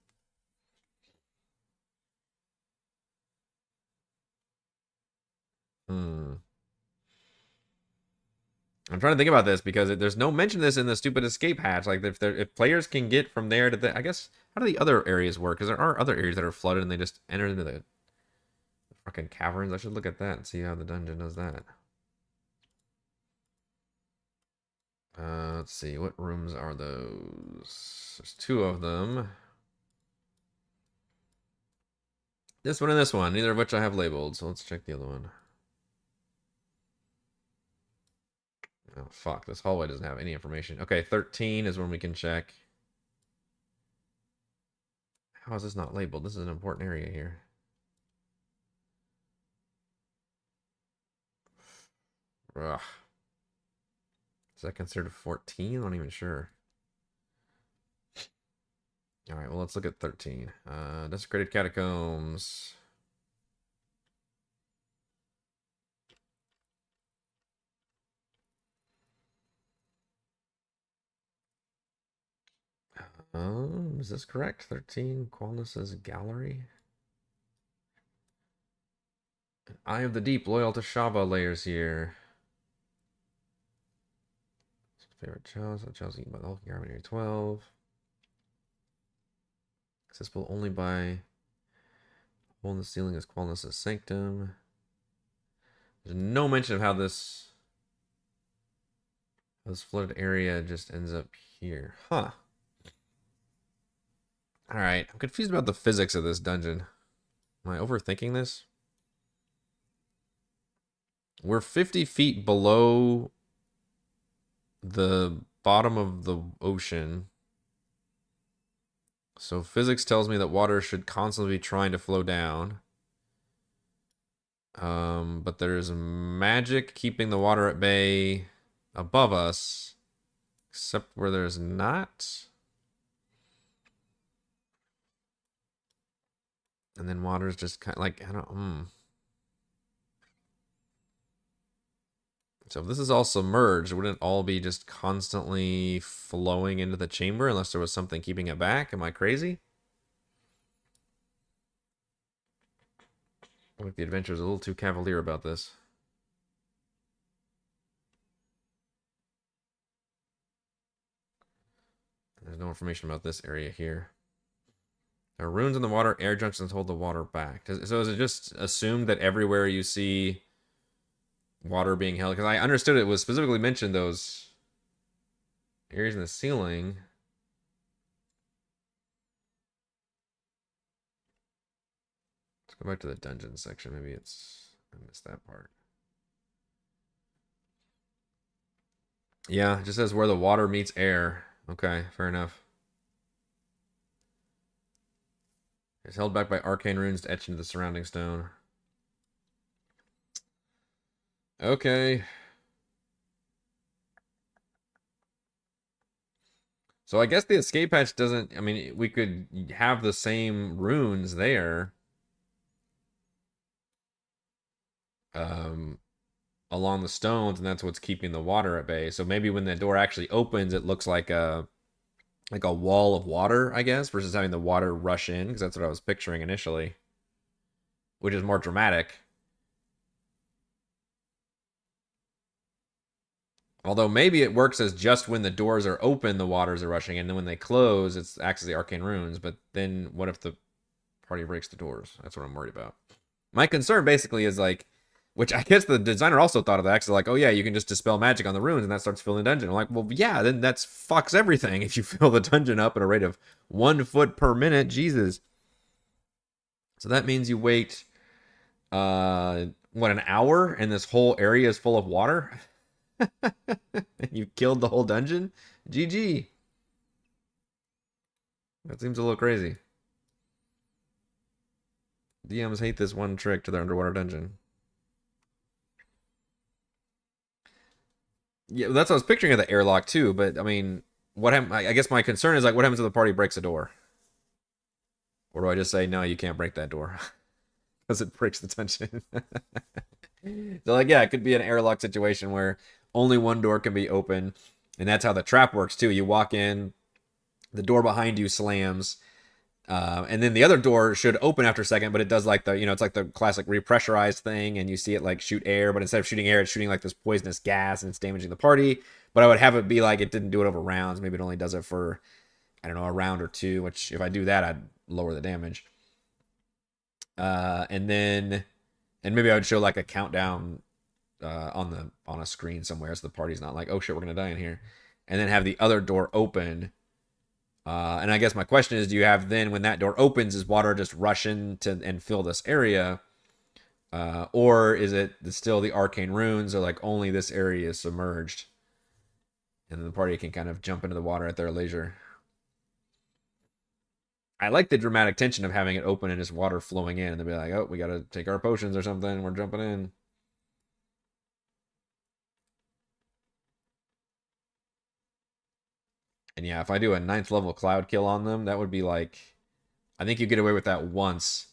Hmm. I'm trying to think about this because there's no mention of this in the stupid escape hatch. Like if players can get from there to the, I guess, how do the other areas work? Because there are other areas that are flooded and they just enter into the fucking caverns. I should look at that and see how the dungeon does that. Let's see, what rooms are those? There's 2 of them. This one and this one, neither of which I have labeled. So let's check the other one. Oh, fuck. This hallway doesn't have any information. Okay, 13 is when we can check. How is this not labeled? This is an important area here. Ugh. Is that considered 14? I'm not even sure. Alright, well, let's look at 13. Desecrated Catacombs. Is this correct? 13, Qualness's Gallery. Eye of the Deep, loyal to Shava layers here. Favorite Chalice, Chalice eaten by the Hulking Army 12. Accessible only by hole in the ceiling is Qualness's Sanctum. There's no mention of how this flooded area just ends up here. Huh. Alright, I'm confused about the physics of this dungeon. Am I overthinking this? We're 50 feet below the bottom of the ocean. So physics tells me that water should constantly be trying to flow down. But there's magic keeping the water at bay above us, except where there's not. And then water's just kind of like, I don't, So if this is all submerged, wouldn't it all be just constantly flowing into the chamber unless there was something keeping it back? Am I crazy? I think the adventure's a little too cavalier about this. There's no information about this area here. There are runes in the water, air junctions hold the water back. So is it just assumed that everywhere you see water being held? Because I understood it was specifically mentioned those areas in the ceiling. Let's go back to the dungeon section. Maybe I missed that part. Yeah, it just says where the water meets air. Okay, fair enough. It's held back by arcane runes etched into the surrounding stone. Okay. So I guess the escape hatch doesn't... I mean, we could have the same runes there. Along the stones, and that's what's keeping the water at bay. So maybe when the door actually opens, it looks like a wall of water, I guess, versus having the water rush in, because that's what I was picturing initially, which is more dramatic. Although maybe it works as just when the doors are open, the waters are rushing in, and then when they close, it acts as the arcane runes. But then what if the party breaks the doors? That's what I'm worried about. My concern basically is like, which I guess the designer also thought of that, actually, like, oh yeah, you can just dispel magic on the runes and that starts filling the dungeon. I'm like, well, yeah, then that fucks everything if you fill the dungeon up at a rate of 1 foot per minute. Jesus. So that means you wait, what, an hour and this whole area is full of water? You killed the whole dungeon? GG. That seems a little crazy. DMs hate this one trick to their underwater dungeon. Yeah, that's what I was picturing of the airlock too. But I mean, I guess my concern is like, what happens if the party breaks a door? Or do I just say no? You can't break that door because it breaks the tension. So like, yeah, it could be an airlock situation where only one door can be open, and that's how the trap works too. You walk in, the door behind you slams. And then the other door should open after a second, but it does like it's like the classic repressurized thing, and you see it like shoot air, but instead of shooting air, it's shooting like this poisonous gas, and it's damaging the party. But I would have it be like it didn't do it over rounds. Maybe it only does it for, I don't know, a round or two, which if I do that, I'd lower the damage. And maybe I would show like a countdown on a screen somewhere, so the party's not like, oh shit, we're gonna die in here. And then have the other door open. And I guess my question is, do you have then, when that door opens, is water just rush in and fill this area? Or is it still the arcane runes, or like only this area is submerged? And then the party can kind of jump into the water at their leisure. I like the dramatic tension of having it open and just water flowing in. And they'll be like, oh, we got to take our potions or something. We're jumping in. And yeah, if I do a 9th level cloud kill on them, that would be like, I think you get away with that once,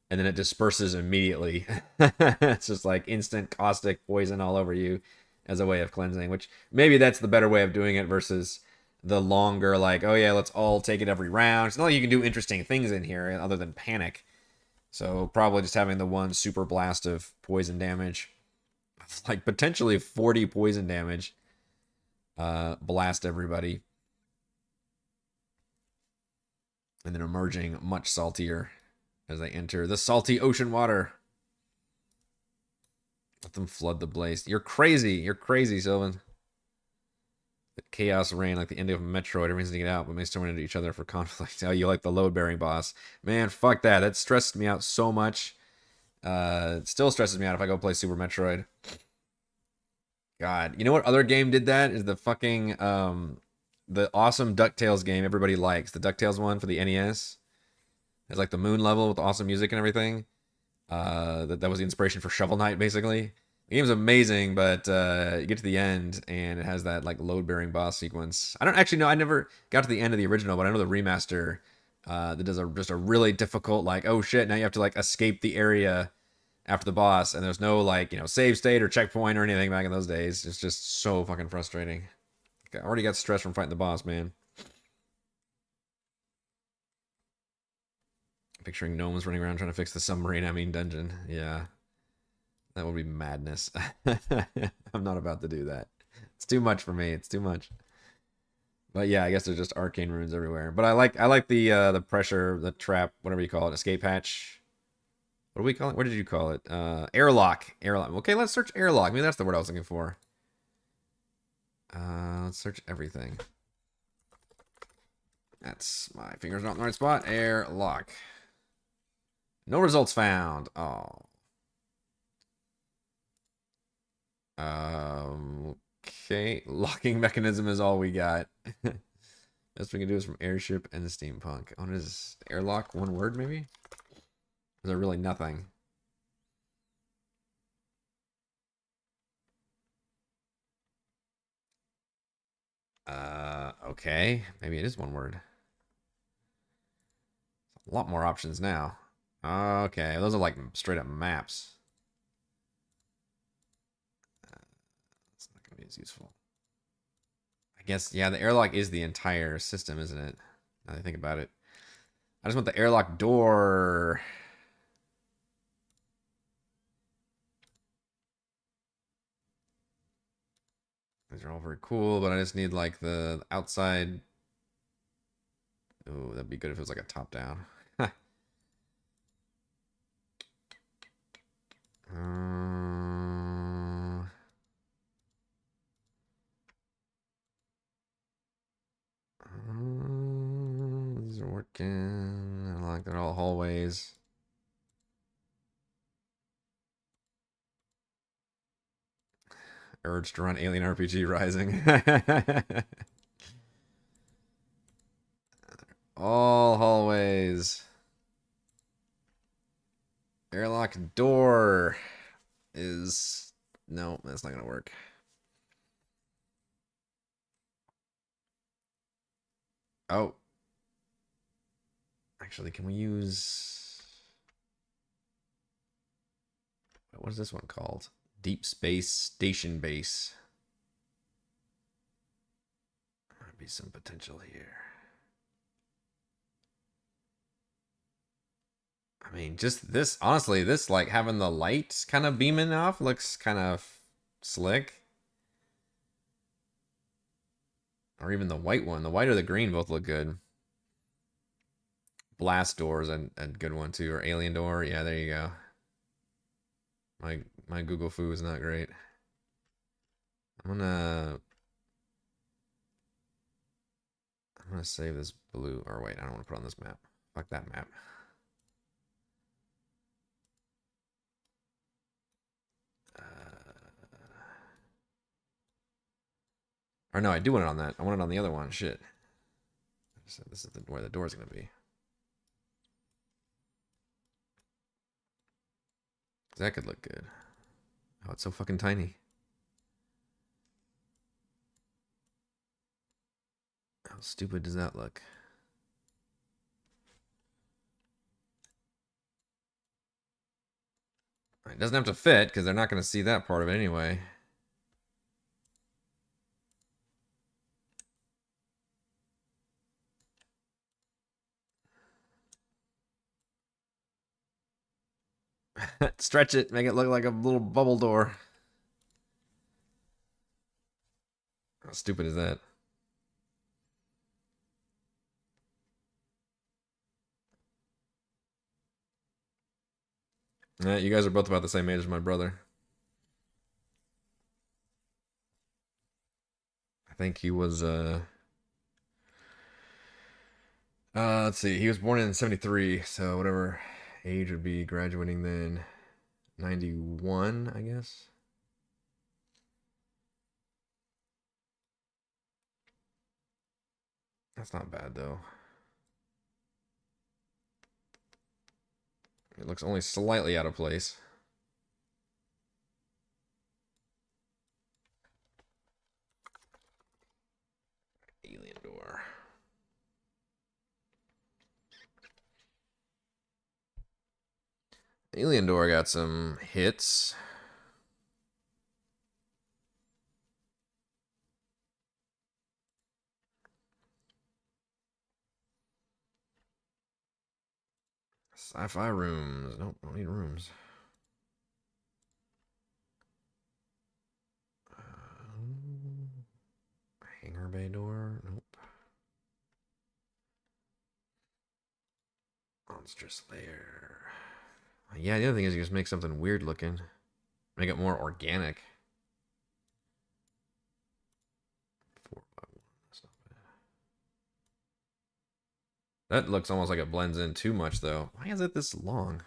and then it disperses immediately. It's just like instant caustic poison all over you as a way of cleansing, which maybe that's the better way of doing it versus the longer, like, oh yeah, let's all take it every round. It's not like you can do interesting things in here other than panic. So probably just having the one super blast of poison damage. Like potentially 40 poison damage. Blast everybody. And then emerging much saltier as they enter the salty ocean water. Let them flood the blaze. You're crazy. You're crazy, Sylvan. The chaos reign, like the end of Metroid. Everyone's to get out, but may still run into each other for conflict. Oh, you like the load-bearing boss. Man, fuck that. That stressed me out so much. It still stresses me out if I go play Super Metroid. God. You know what other game did that? Is the fucking, the awesome DuckTales game everybody likes. The DuckTales one for the NES. It's like the moon level with awesome music and everything. That was the inspiration for Shovel Knight, basically. The game's amazing, but you get to the end and it has that like load-bearing boss sequence. I don't actually know. I never got to the end of the original, but I know the remaster that does just a really difficult, like, oh shit, now you have to like escape the area after the boss, and there's no like, you know, save state or checkpoint or anything back in those days. It's just so fucking frustrating. I already got stressed from fighting the boss, man. Picturing gnomes running around trying to fix the submarine, I mean dungeon. Yeah. That would be madness. I'm not about to do that. It's too much for me. It's too much. But yeah, I guess there's just arcane runes everywhere. But I like the pressure, the trap, whatever you call it, escape hatch. What do we call it? What did you call it? Airlock. Airlock. Okay, let's search airlock. Maybe that's the word I was looking for. Let's search everything. That's my fingers not in the right spot. Airlock. No results found. Oh. Okay. Locking mechanism is all we got. Best we can do is from airship and the steampunk. Oh, is airlock one word maybe? Is there really nothing? Okay. Maybe it is one word. A lot more options now. Okay, those are like straight up maps. It's not gonna be as useful. I guess, yeah, the airlock is the entire system, isn't it? Now that I think about it. I just want the airlock door. These are all very cool, but I just need like the outside. Oh, that'd be good if it was like a top down. These are working. I like they're all hallways. Urge to run Alien RPG Rising. All hallways. Airlock door is... No, that's not going to work. Oh. Actually, can we use... What is this one called? Deep Space Station Base. Might be some potential here. I mean, just this, honestly, this, like, having the lights kind of beaming off looks kind of slick. Or even the white one. The white or the green both look good. Blast doors and a good one too, or alien door. Yeah, there you go. My Google foo is not great. I'm gonna save this blue. Or wait, I don't want to put on this map. Fuck that map. Or no, I do want it on that. I want it on the other one. Shit. So this is where the door's gonna be. That could look good. Oh, it's so fucking tiny. How stupid does that look? It doesn't have to fit because they're not going to see that part of it anyway. Stretch it, make it look like a little bubble door. How stupid is that? Yeah, you guys are both about the same age as my brother. I think he was let's see, he was born in 73, so whatever age would be graduating then 91, I guess. That's not bad though. It looks only slightly out of place. Alien door. Alien door got some hits. Sci-fi rooms. Nope, don't need rooms. Hangar bay door. Nope. Monstrous lair. Yeah, the other thing is you just make something weird looking. Make it more organic. 4x1. That's not bad. That looks almost like it blends in too much, though. Why is it this long?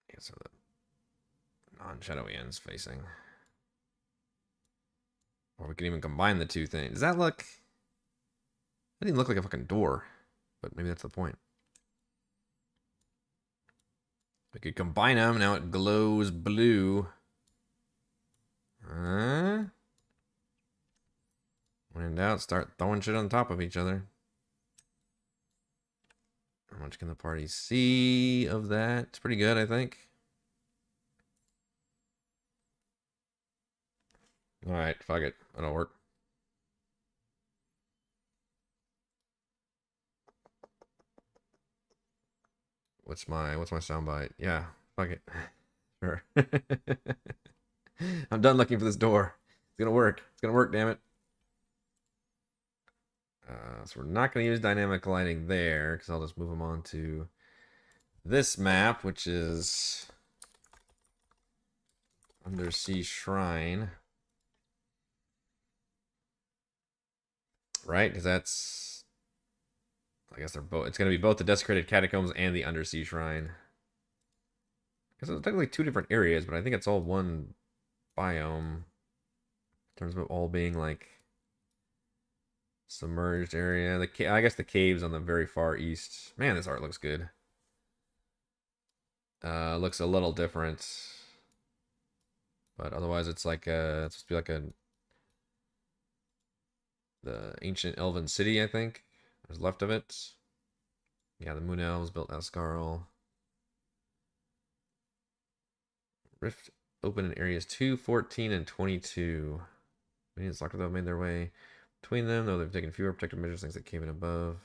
Yeah, so the non-shadowy ends facing. Or we can even combine the two things. Does that look... That didn't look like a fucking door. But maybe that's the point. We could combine them. Now it glows blue. When in doubt, start throwing shit on top of each other. How much can the party see of that? It's pretty good, I think. Alright, fuck it. That'll work. What's my soundbite? Yeah, fuck it. Sure. I'm done looking for this door. It's gonna work. It's gonna work, damn it. So we're not gonna use dynamic lighting there, because I'll just move them on to this map, which is Undersea Shrine. Right? Because that's... I guess they're both... It's going to be both the Desecrated Catacombs and the Undersea Shrine. Because it's technically two different areas, but I think it's all one biome. In terms of all being, like, submerged area. I guess the caves on the very far east. Man, this art looks good. Looks a little different. But otherwise, it's like it's supposed to be like the ancient elven city, I think. There's left of it. Yeah, the Moon Elves built Ascarle. Rift open in areas 2, 14, and 22. Minions locked though made their way between them, though they've taken fewer protective measures, things that came in above.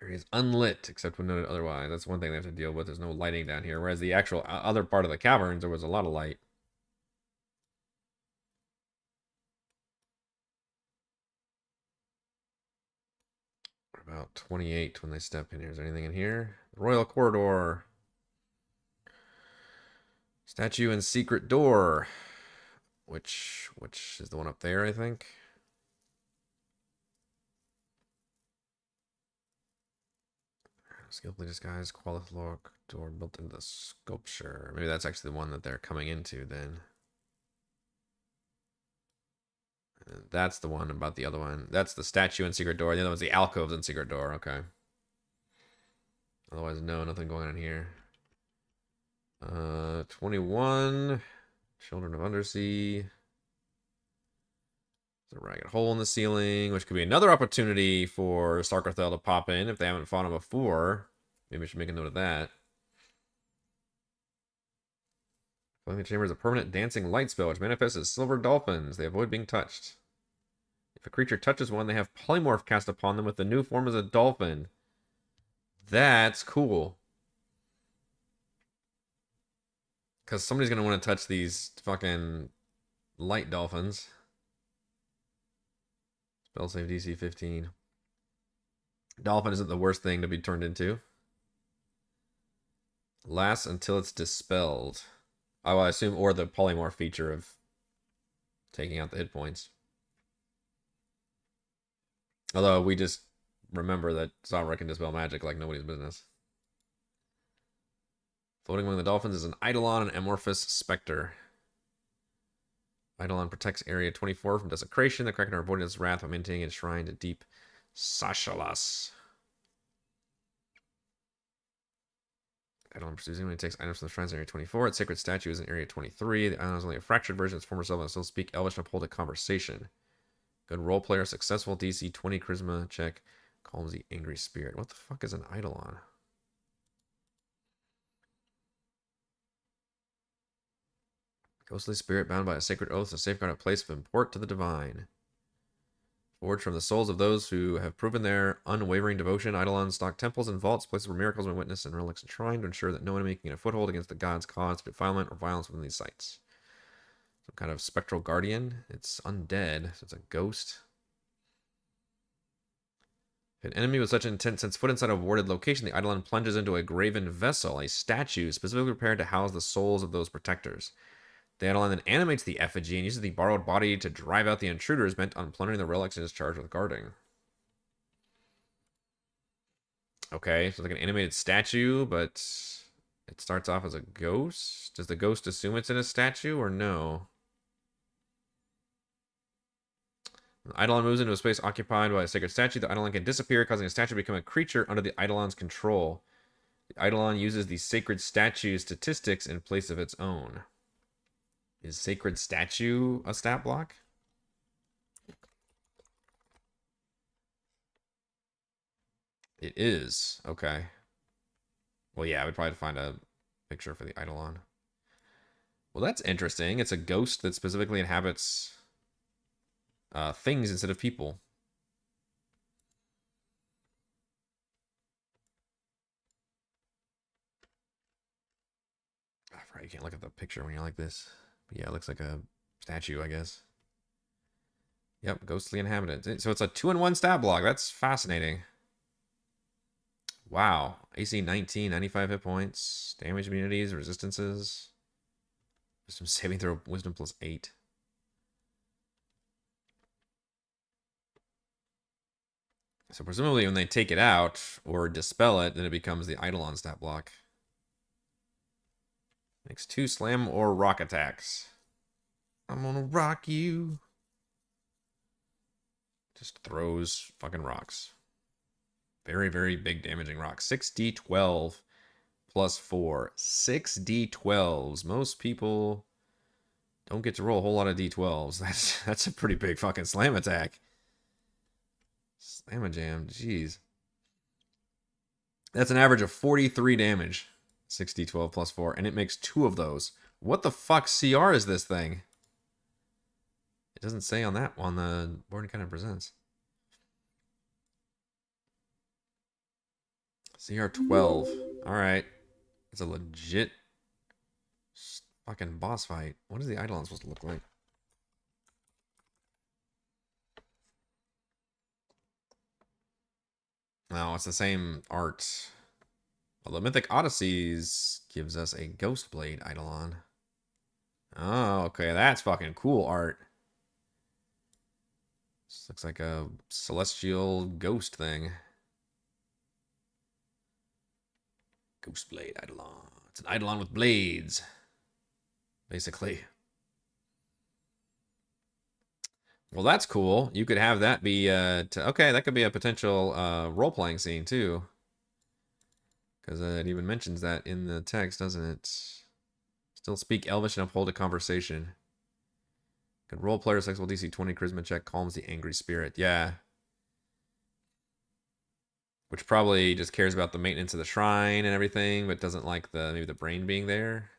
Area is unlit, except when noted otherwise. That's one thing they have to deal with. There's no lighting down here. Whereas the actual other part of the caverns, there was a lot of light. About 28 when they step in here. Is there anything in here? Royal Corridor. Statue and Secret Door. Which is the one up there, I think. Skillfully disguised Qualithlor door built into the sculpture. Maybe that's actually the one that they're coming into then. And that's the one about the other one. That's the statue and secret door. The other one's the alcoves and secret door. Okay. Otherwise, no, nothing going on here. 21. Children of Undersea. There's a ragged hole in the ceiling, which could be another opportunity for Sarkarthel to pop in if they haven't fought him before. Maybe I should make a note of that. Filling the chamber is a permanent dancing light spell, which manifests as silver dolphins. They avoid being touched. If a creature touches one, they have polymorph cast upon them with the new form as a dolphin. That's cool. Because somebody's going to want to touch these fucking light dolphins. Spell save DC 15. Dolphin isn't the worst thing to be turned into. Lasts until it's dispelled. I will assume, or the polymorph feature of taking out the hit points. Although we just remember that Sombra can dispel magic like nobody's business. Floating among the dolphins is an Eidolon and Amorphous Spectre. Eidolon protects Area 24 from desecration. The Kraken are avoiding its wrath by maintaining its shrine to deep Sashalas. Eidolon pursues anyone who takes items from the shrines in Area 24. Its sacred statue is in Area 23. The Eidolon is only a fractured version of its former self and still speak Elvish and uphold a conversation. Good role player, successful DC 20 charisma check. Calms the angry spirit. What the fuck is an Eidolon? Ghostly spirit bound by a sacred oath to safeguard a place of import to the divine. Forged from the souls of those who have proven their unwavering devotion, Eidolons stock temples and vaults, places where miracles have been witnessed and relics enshrined to ensure that no enemy can get a foothold against the gods' cause defilement or violence within these sites. Some kind of spectral guardian. It's undead, so it's a ghost. If an enemy with such intent sets foot inside a warded location, the Eidolon plunges into a graven vessel, a statue specifically prepared to house the souls of those protectors. The Eidolon then animates the effigy and uses the borrowed body to drive out the intruders bent on plundering the relics it is charged with guarding. Okay, so it's like an animated statue, but it starts off as a ghost. Does the ghost assume it's in a statue or no? The Eidolon moves into a space occupied by a sacred statue. The Eidolon can disappear, causing a statue to become a creature under the Eidolon's control. The Eidolon uses the sacred statue's statistics in place of its own. Is sacred statue a stat block? It is. Okay. Well, yeah, I would probably find a picture for the Eidolon. Well, that's interesting. It's a ghost that specifically inhabits things instead of people. I forgot you can't look at the picture when you're like this. But yeah, it looks like a statue, I guess. Yep, ghostly inhabitant. So it's a 2-in-1 stat block. That's fascinating. Wow. AC 19, 95 hit points. Damage immunities, resistances. Wisdom saving throw, wisdom plus 8. So presumably when they take it out or dispel it, then it becomes the Eidolon stat block. Makes 2 slam or rock attacks. I'm gonna rock you. Just throws fucking rocks. Very, very big damaging rocks. 6d12 plus 4. 6d12s. Most people don't get to roll a whole lot of d12s. That's a pretty big fucking slam attack. Slam-a-jam, jeez. That's an average of 43 damage. 6d12 plus 4, and it makes 2 of those. What the fuck CR is this thing? It doesn't say on that on the board it kind of presents. CR 12. Alright. It's a legit fucking boss fight. What is the Eidolon supposed to look like? No, it's the same art. Well, the Mythic Odysseys gives us a Ghost Blade Eidolon. Oh, okay. That's fucking cool art. This looks like a celestial ghost thing. Ghost Blade Eidolon. It's an Eidolon with blades. Basically. Well, that's cool. You could have that be... okay, that could be a potential role-playing scene, too. Because it even mentions that in the text, doesn't it? Still speak Elvish and uphold a conversation. Good role player, successful DC 20 charisma check, calms the angry spirit. Yeah. Which probably just cares about the maintenance of the shrine and everything, but doesn't like the maybe the brain being there.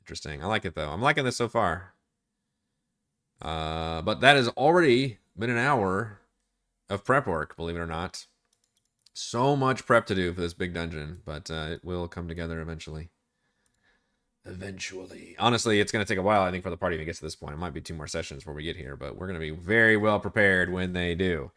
Interesting. I like it, though. I'm liking this so far. But that has already been an hour of prep work, believe it or not. So much prep to do for this big dungeon, but it will come together eventually. Eventually. Honestly, it's going to take a while, I think, for the party to get to this point. It might be 2 more sessions before we get here, but we're going to be very well prepared when they do.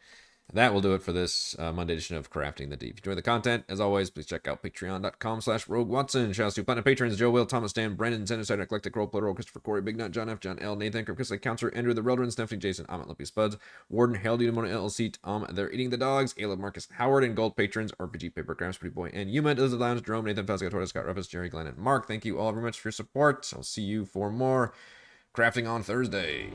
That will do it for this Monday edition of Crafting the Deep. If you enjoy the content, as always, please check out patreon.com/RogueWatson. Shout out to Platinum patrons Joe Will, Thomas Dan, Brandon, Zenocide, Eclectic Roleplayer, Roll, Christopher Corey, Big Nut, John F, John L, Nathan, Chris Counselor, Andrew the Reldrin, Stephanie, Jason, Amit, Lippy Spuds, Warden, Hail, Demona, LLC, Tom, They're Eating the Dogs, Caleb, Marcus, Howard, and Gold patrons, RPG Paper, Grams, Pretty Boy, and Yuma, Elizabeth Lounge, Jerome, Nathan, Pascal, Torres, Scott, Ruffus, Jerry, Glenn, and Mark. Thank you all very much for your support. I'll see you for more Crafting on Thursday.